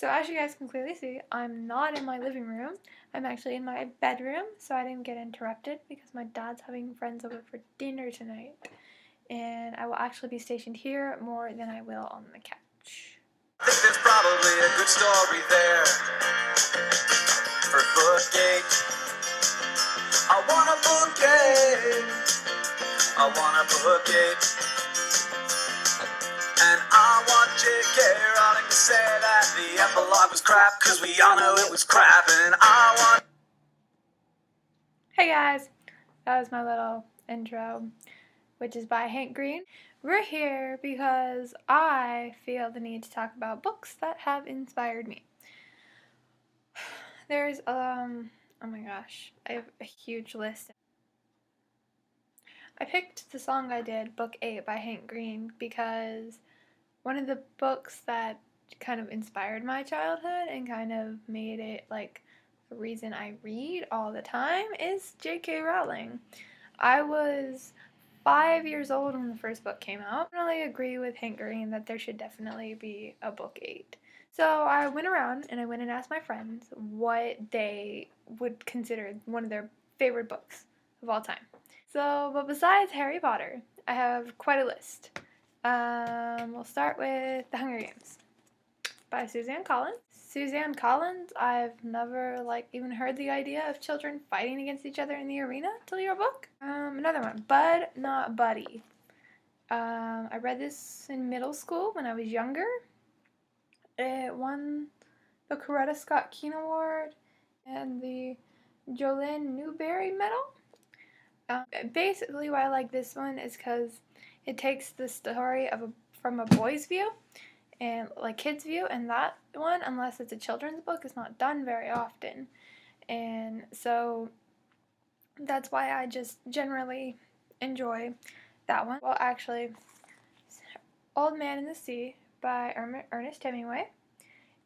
So as you guys can clearly see, I'm not in my living room. I'm actually in my bedroom, so I didn't get interrupted because my dad's having friends over for dinner tonight. And I will actually be stationed here more than I will on the couch. I think there's probably a good story there for book 8. I want a book 8. I want a book 8. And I want J.K. Rowling to say that the epilogue was crap, cause we all know it was crap, and I want... Hey guys, that was my little intro, which is by Hank Green. We're here because I feel the need to talk about books that have inspired me. There's, oh my gosh, I have a huge list. I picked the song I did, Book 8 by Hank Green, because one of the books that kind of inspired my childhood and kind of made it like the reason I read all the time is J.K. Rowling. I was 5 years old when the first book came out. I really agree with Hank Green that there should definitely be a book 8. So I went around and I went and asked my friends what they would consider one of their favorite books of all time. So, but besides Harry Potter, I have quite a list. We'll start with The Hunger Games by Suzanne Collins. Suzanne Collins, I've never even heard the idea of children fighting against each other in the arena till your book. Another one, Bud Not Buddy. I read this in middle school when I was younger. It won the Coretta Scott Keen Award and the Jolene Newbery Medal. Basically, why I like this one is because it takes the story from a boy's view and kids' view, and that one, unless it's a children's book, is not done very often. And so that's why I just generally enjoy that one. Well, actually, Old Man in the Sea by Ernest Hemingway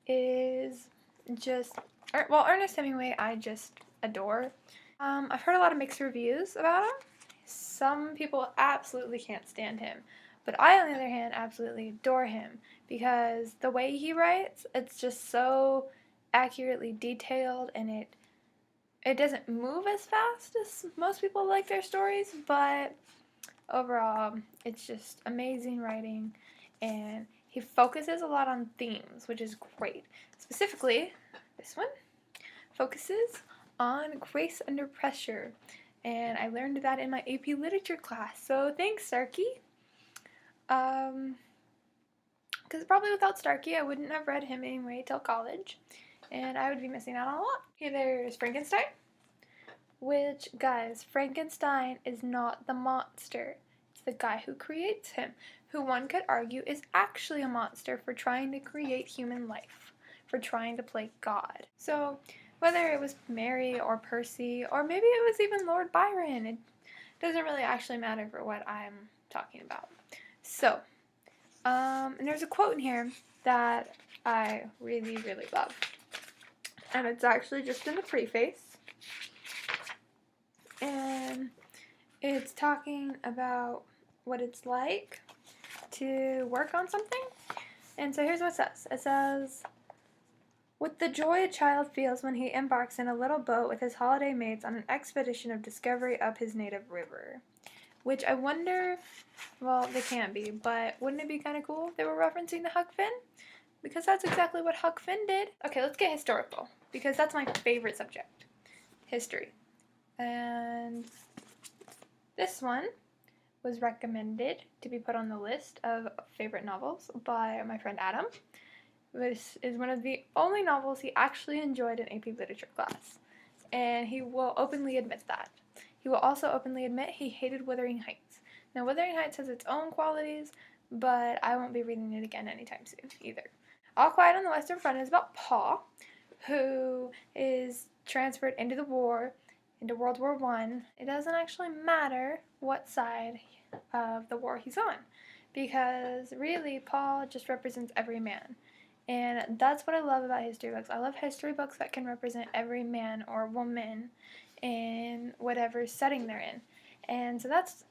is just, Ernest Hemingway I just adore. I've heard a lot of mixed reviews about him. Some people absolutely can't stand him, but I, on the other hand, absolutely adore him because the way he writes, it's just so accurately detailed, and it doesn't move as fast as most people like their stories, but overall, it's just amazing writing, and he focuses a lot on themes, which is great. Specifically, this one focuses on grace under pressure, and I learned that in my AP Literature class, so thanks, Starkey. Because probably without Starkey, I wouldn't have read Hemingway till college, and I would be missing out on a lot. Okay, there's Frankenstein, which, guys, Frankenstein is not the monster. It's the guy who creates him, who one could argue is actually a monster for trying to create human life, for trying to play God. So whether it was Mary or Percy, or maybe it was even Lord Byron, it doesn't really actually matter for what I'm talking about. So, and there's a quote in here that I really, really love. And it's actually just in the preface. And it's talking about what it's like to work on something. And so here's what it says. It says, with the joy a child feels when he embarks in a little boat with his holiday mates on an expedition of discovery up his native river. Which I wonder, well, they can't be, but wouldn't it be kind of cool if they were referencing the Huck Finn? Because that's exactly what Huck Finn did. Okay, let's get historical, because that's my favorite subject, history. And this one was recommended to be put on the list of favorite novels by my friend Adam. This is one of the only novels he actually enjoyed in AP Literature class, and he will openly admit that. He will also openly admit he hated Wuthering Heights. Now, Wuthering Heights has its own qualities, but I won't be reading it again anytime soon either. All Quiet on the Western Front is about Paul, who is transferred into the war, into World War I. It doesn't actually matter what side of the war he's on, because really Paul just represents every man. And that's what I love about history books. I love history books that can represent every man or woman in whatever setting they're in. And so that's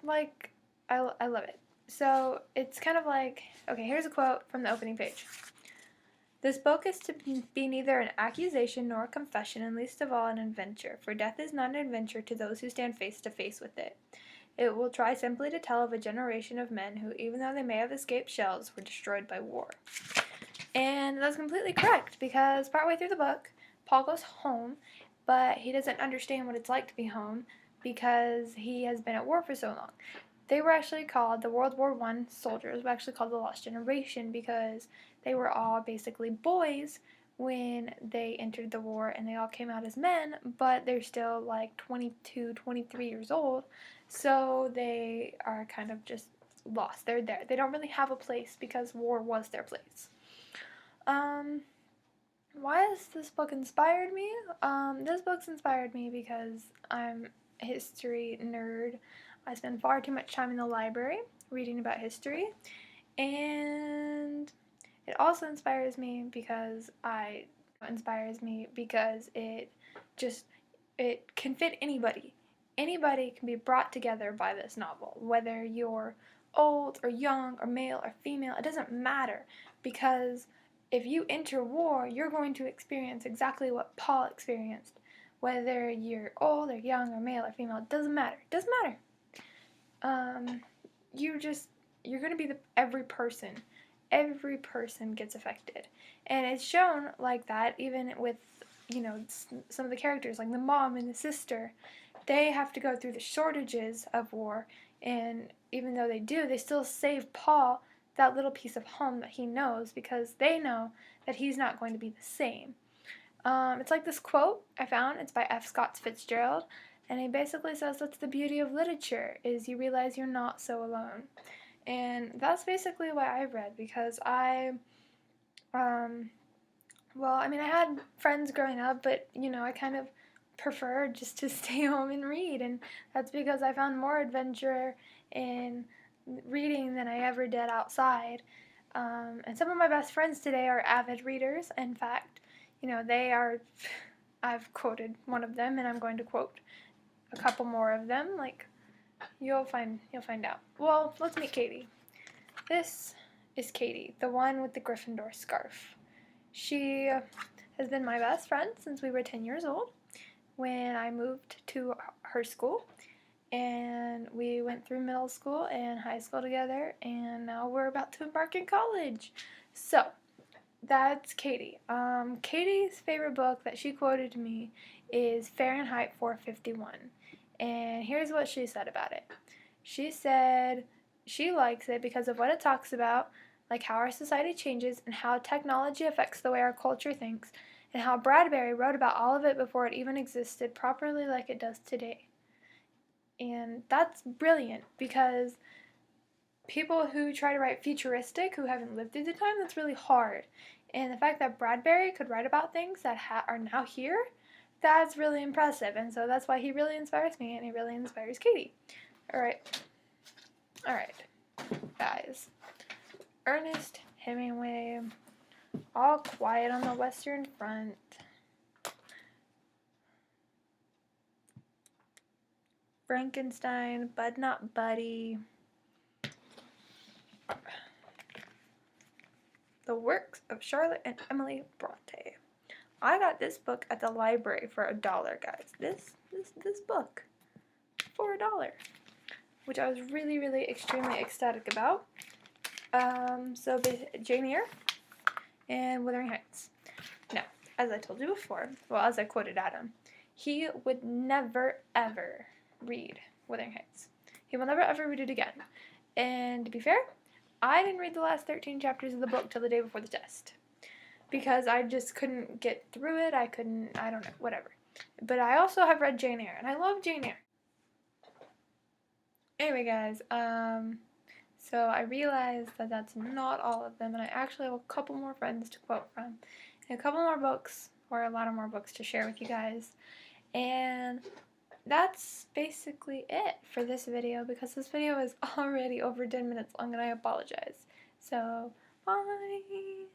I love it. So it's kind of like, okay, here's a quote from the opening page. This book is to be neither an accusation nor a confession, and least of all an adventure, for death is not an adventure to those who stand face to face with it. It will try simply to tell of a generation of men who, even though they may have escaped shells, were destroyed by war. And that's completely correct, because partway through the book, Paul goes home, but he doesn't understand what it's like to be home because he has been at war for so long. They were actually called, the World War I soldiers were actually called the Lost Generation because they were all basically boys when they entered the war, and they all came out as men, but they're still like 22, 23 years old, so they are kind of just lost. They're there. They don't really have a place because war was their place. Why has this book inspired me? This book's inspired me because I'm a history nerd. I spend far too much time in the library reading about history, and it also inspires me because it can fit anybody. Anybody can be brought together by this novel, whether you're old or young or male or female. It doesn't matter, because if you enter war, you're going to experience exactly what Paul experienced. Whether you're old or young or male or female, it doesn't matter. It doesn't matter. You're going to be every person. Every person gets affected. And it's shown like that even with, some of the characters, like the mom and the sister. They have to go through the shortages of war, and even though they do, they still save Paul that little piece of home that he knows, because they know that he's not going to be the same. It's like this quote I found. It's by F. Scott Fitzgerald, and he basically says that's the beauty of literature, is you realize you're not so alone. And that's basically why I read, because I had friends growing up, but, I kind of preferred just to stay home and read, and that's because I found more adventure in reading than I ever did outside. And some of my best friends today are avid readers. In fact, I've quoted one of them, and I'm going to quote a couple more of them. Like, you'll find out. Well, let's meet Katie. This is Katie, the one with the Gryffindor scarf. She has been my best friend since we were 10 years old, when I moved to her school, and we went through middle school and high school together, and now we're about to embark in college. So, that's Katie. Katie's favorite book that she quoted to me is Fahrenheit 451, and here's what she said about it. She said she likes it because of what it talks about, like how our society changes and how technology affects the way our culture thinks, and how Bradbury wrote about all of it before it even existed properly like it does today. And that's brilliant, because people who try to write futuristic, who haven't lived through the time, that's really hard. And the fact that Bradbury could write about things that are now here, that's really impressive. And so that's why he really inspires me, and he really inspires Katie. Alright, guys. Ernest Hemingway, All Quiet on the Western Front. Frankenstein, Bud Not Buddy. The Works of Charlotte and Emily Bronte. I got this book at the library for $1, guys. This book for $1, which I was really, really extremely ecstatic about. So Jane Eyre and Wuthering Heights. Now, as I told you before, as I quoted Adam, he would never ever read Wuthering Heights. He will never ever read it again. And to be fair, I didn't read the last 13 chapters of the book till the day before the test, because I just couldn't get through it. I don't know, whatever. But I also have read Jane Eyre, and I love Jane Eyre. Anyway, guys, so I realized that that's not all of them, and I actually have a couple more friends to quote from, and a couple more books, or a lot of more books to share with you guys. And that's basically it for this video, because this video is already over 10 minutes long, and I apologize. So, bye!